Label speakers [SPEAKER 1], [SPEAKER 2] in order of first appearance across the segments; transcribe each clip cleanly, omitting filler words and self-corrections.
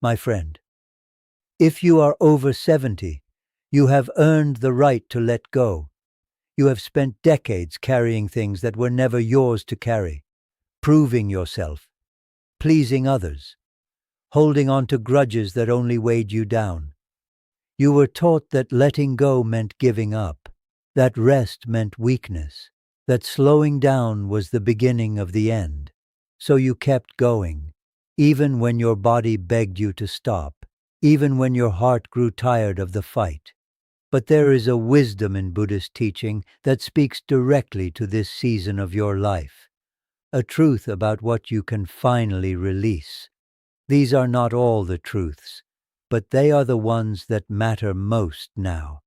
[SPEAKER 1] My friend, if you are over 70, you have earned the right to let go. You have spent decades carrying things that were never yours to carry, proving yourself, pleasing others, holding on to grudges that only weighed you down. You were taught that letting go meant giving up, that rest meant weakness, that slowing down was the beginning of the end. So you kept going, even when your body begged you to stop, even when your heart grew tired of the fight. But there is a wisdom in Buddhist teaching that speaks directly to this season of your life, a truth about what you can finally release. These are not all the truths, but they are the ones that matter most now,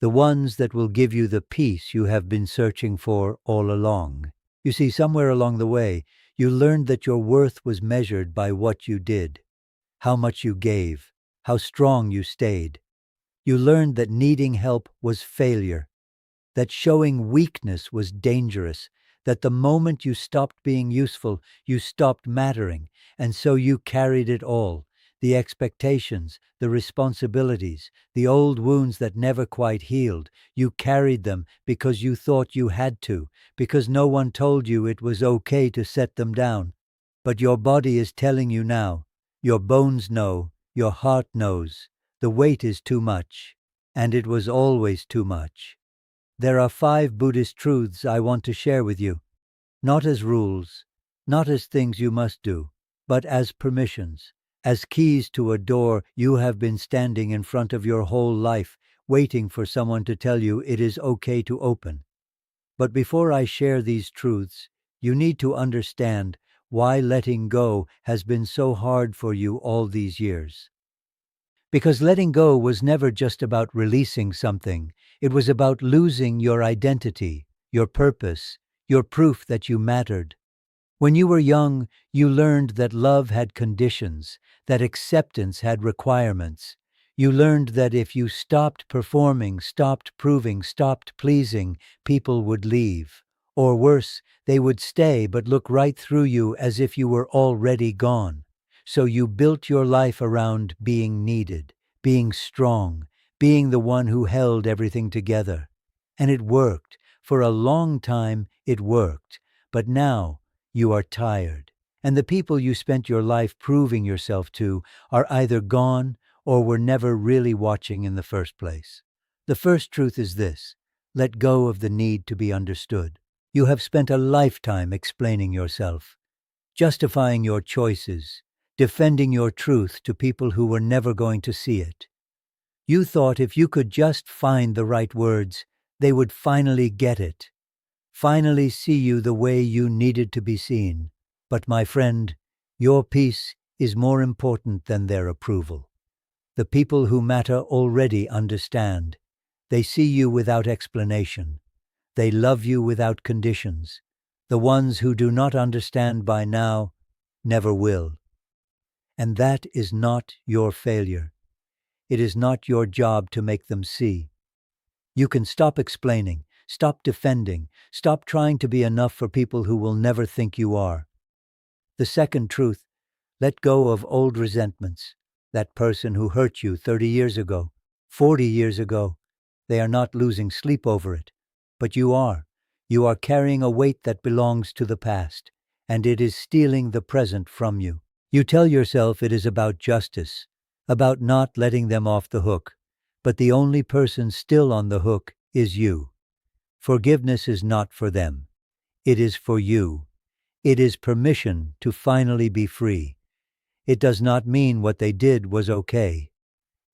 [SPEAKER 1] the ones that will give you the peace you have been searching for all along. You see, somewhere along the way, you learned that your worth was measured by what you did, how much you gave, how strong you stayed. You learned that needing help was failure, that showing weakness was dangerous, that the moment you stopped being useful, you stopped mattering, and so you carried it all, the expectations, the responsibilities, the old wounds that never quite healed. You carried them because you thought you had to, because no one told you it was okay to set them down. But your body is telling you now, your bones know, your heart knows, the weight is too much, and it was always too much. There are 5 Buddhist truths I want to share with you, not as rules, not as things you must do, but as permissions, as keys to a door you have been standing in front of your whole life, waiting for someone to tell you it is okay to open. But before I share these truths, you need to understand why letting go has been so hard for you all these years. Because letting go was never just about releasing something. It was about losing your identity, your purpose, your proof that you mattered. When you were young, you learned that love had conditions, that acceptance had requirements. You learned that if you stopped performing, stopped proving, stopped pleasing, people would leave. Or worse, they would stay but look right through you as if you were already gone. So you built your life around being needed, being strong, being the one who held everything together. And it worked. For a long time, it worked. But now, you are tired. And the people you spent your life proving yourself to are either gone or were never really watching in the first place. The first truth is this: let go of the need to be understood. You have spent a lifetime explaining yourself, justifying your choices, defending your truth to people who were never going to see it. You thought if you could just find the right words, they would finally get it, finally see you the way you needed to be seen. But my friend, your peace is more important than their approval. The people who matter already understand. They see you without explanation. They love you without conditions. The ones who do not understand by now never will. And that is not your failure. It is not your job to make them see. You can stop explaining, stop defending, stop trying to be enough for people who will never think you are. The second truth: let go of old resentments. That person who hurt you 30 years ago, 40 years ago, they are not losing sleep over it. But you are. You are carrying a weight that belongs to the past, and it is stealing the present from you. You tell yourself it is about justice, about not letting them off the hook, but the only person still on the hook is you. Forgiveness is not for them. It is for you. It is permission to finally be free. It does not mean what they did was okay.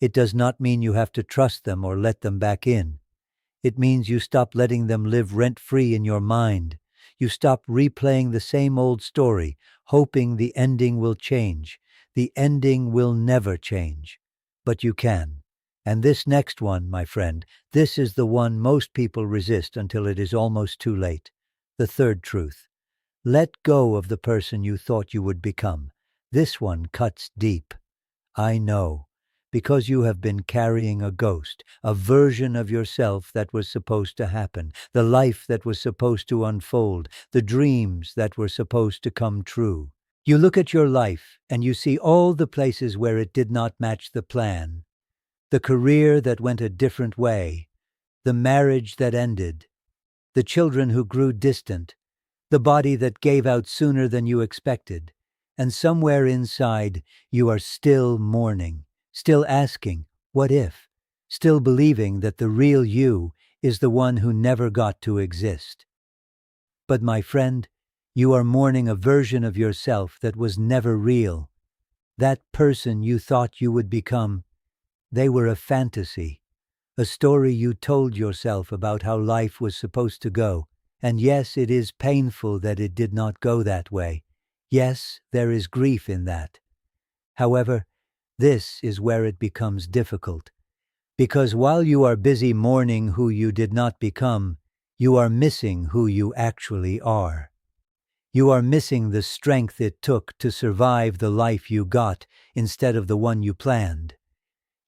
[SPEAKER 1] It does not mean you have to trust them or let them back in. It means you stop letting them live rent-free in your mind. You stop replaying the same old story, hoping the ending will change. The ending will never change. But you can. And this next one, my friend, this is the one most people resist until it is almost too late. The third truth: let go of the person you thought you would become. This one cuts deep. I know, because you have been carrying a ghost, a version of yourself that was supposed to happen, the life that was supposed to unfold, the dreams that were supposed to come true. You look at your life and you see all the places where it did not match the plan, the career that went a different way, the marriage that ended, the children who grew distant, the body that gave out sooner than you expected, and somewhere inside you are still mourning, still asking, what if? Still believing that the real you is the one who never got to exist. But my friend, you are mourning a version of yourself that was never real. That person you thought you would become, they were a fantasy, a story you told yourself about how life was supposed to go. And yes, it is painful that it did not go that way. Yes, there is grief in that. However, this is where it becomes difficult. Because while you are busy mourning who you did not become, you are missing who you actually are. You are missing the strength it took to survive the life you got instead of the one you planned.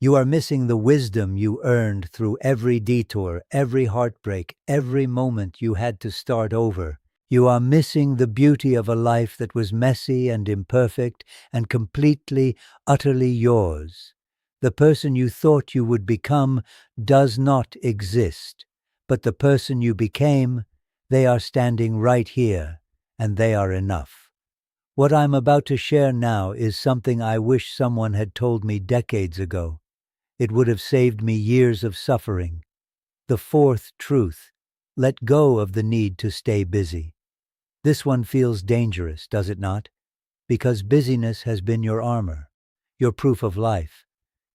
[SPEAKER 1] You are missing the wisdom you earned through every detour, every heartbreak, every moment you had to start over. You are missing the beauty of a life that was messy and imperfect and completely, utterly yours. The person you thought you would become does not exist, but the person you became, they are standing right here, and they are enough. What I'm about to share now is something I wish someone had told me decades ago. It would have saved me years of suffering. The fourth truth: let go of the need to stay busy. This one feels dangerous, does it not? Because busyness has been your armor, your proof of life,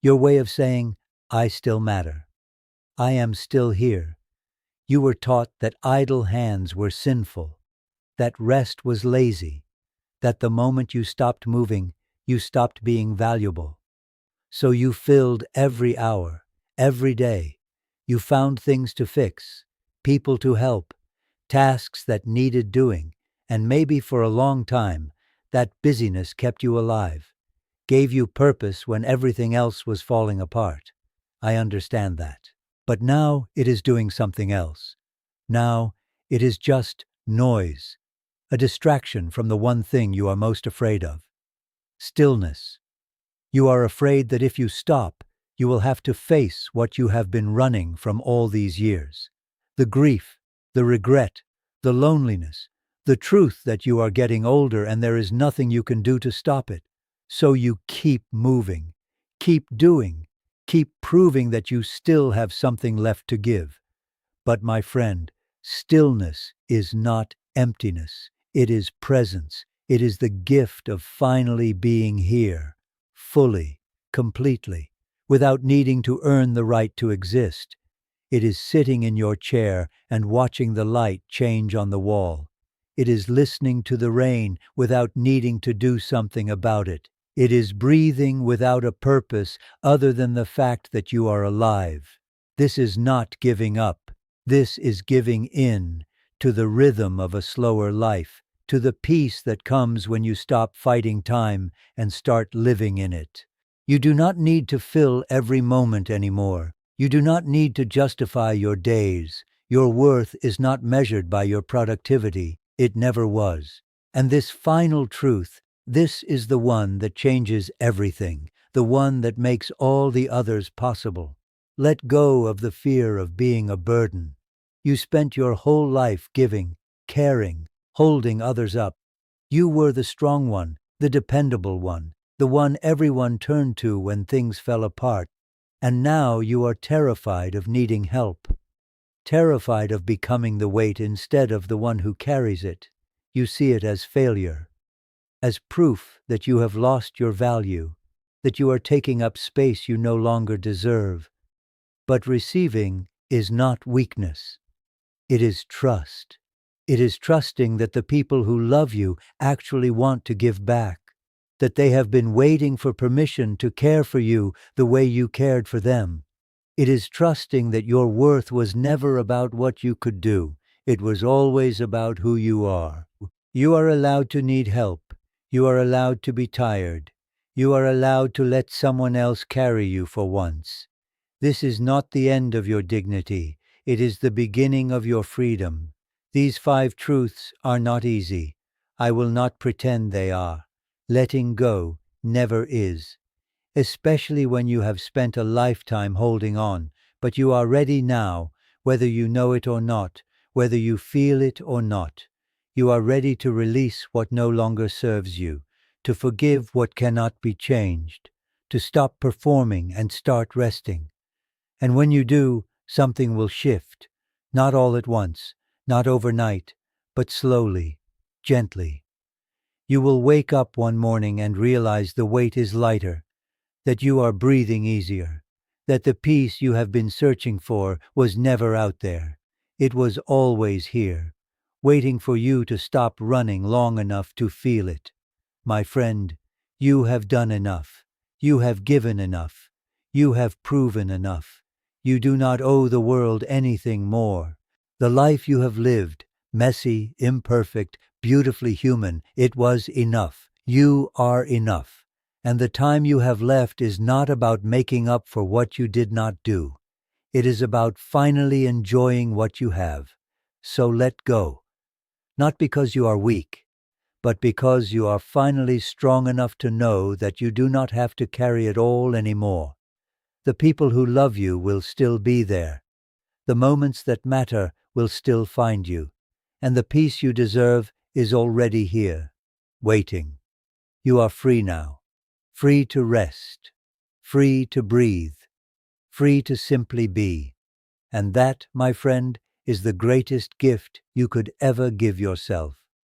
[SPEAKER 1] your way of saying, I still matter. I am still here. You were taught that idle hands were sinful, that rest was lazy, that the moment you stopped moving, you stopped being valuable. So you filled every hour, every day. You found things to fix, people to help, tasks that needed doing, and maybe for a long time, that busyness kept you alive, gave you purpose when everything else was falling apart. I understand that. But now it is doing something else. Now it is just noise, a distraction from the one thing you are most afraid of: stillness. You are afraid that if you stop, you will have to face what you have been running from all these years. The grief, the regret, the loneliness, the truth that you are getting older and there is nothing you can do to stop it. So you keep moving, keep doing, keep proving that you still have something left to give. But my friend, stillness is not emptiness. It is presence. It is the gift of finally being here, fully, completely, without needing to earn the right to exist. It is sitting in your chair and watching the light change on the wall. It is listening to the rain without needing to do something about it. It is breathing without a purpose other than the fact that you are alive. This is not giving up. This is giving in to the rhythm of a slower life, to the peace that comes when you stop fighting time and start living in it. You do not need to fill every moment anymore. You do not need to justify your days. Your worth is not measured by your productivity. It never was. And this final truth, this is the one that changes everything, the one that makes all the others possible. Let go of the fear of being a burden. You spent your whole life giving, caring, holding others up. You were the strong one, the dependable one, the one everyone turned to when things fell apart. And now you are terrified of needing help, terrified of becoming the weight instead of the one who carries it. You see it as failure, as proof that you have lost your value, that you are taking up space you no longer deserve. But receiving is not weakness. It is trust. It is trusting that the people who love you actually want to give back, that they have been waiting for permission to care for you the way you cared for them. It is trusting that your worth was never about what you could do. It was always about who you are. You are allowed to need help. You are allowed to be tired. You are allowed to let someone else carry you for once. This is not the end of your dignity. It is the beginning of your freedom. These 5 truths are not easy. I will not pretend they are. Letting go never is, especially when you have spent a lifetime holding on, but you are ready now, whether you know it or not, whether you feel it or not. You are ready to release what no longer serves you, to forgive what cannot be changed, to stop performing and start resting. And when you do, something will shift, not all at once, not overnight, but slowly, gently. You will wake up one morning and realize the weight is lighter, that you are breathing easier, that the peace you have been searching for was never out there. It was always here, waiting for you to stop running long enough to feel it. My friend, you have done enough. You have given enough. You have proven enough. You do not owe the world anything more. The life you have lived, messy, imperfect, beautifully human, it was enough. You are enough. And the time you have left is not about making up for what you did not do. It is about finally enjoying what you have. So let go. Not because you are weak, but because you are finally strong enough to know that you do not have to carry it all anymore. The people who love you will still be there. The moments that matter will still find you. And the peace you deserve is already here, waiting. You are free now. Free to rest, free to breathe, free to simply be. And that, my friend, is the greatest gift you could ever give yourself.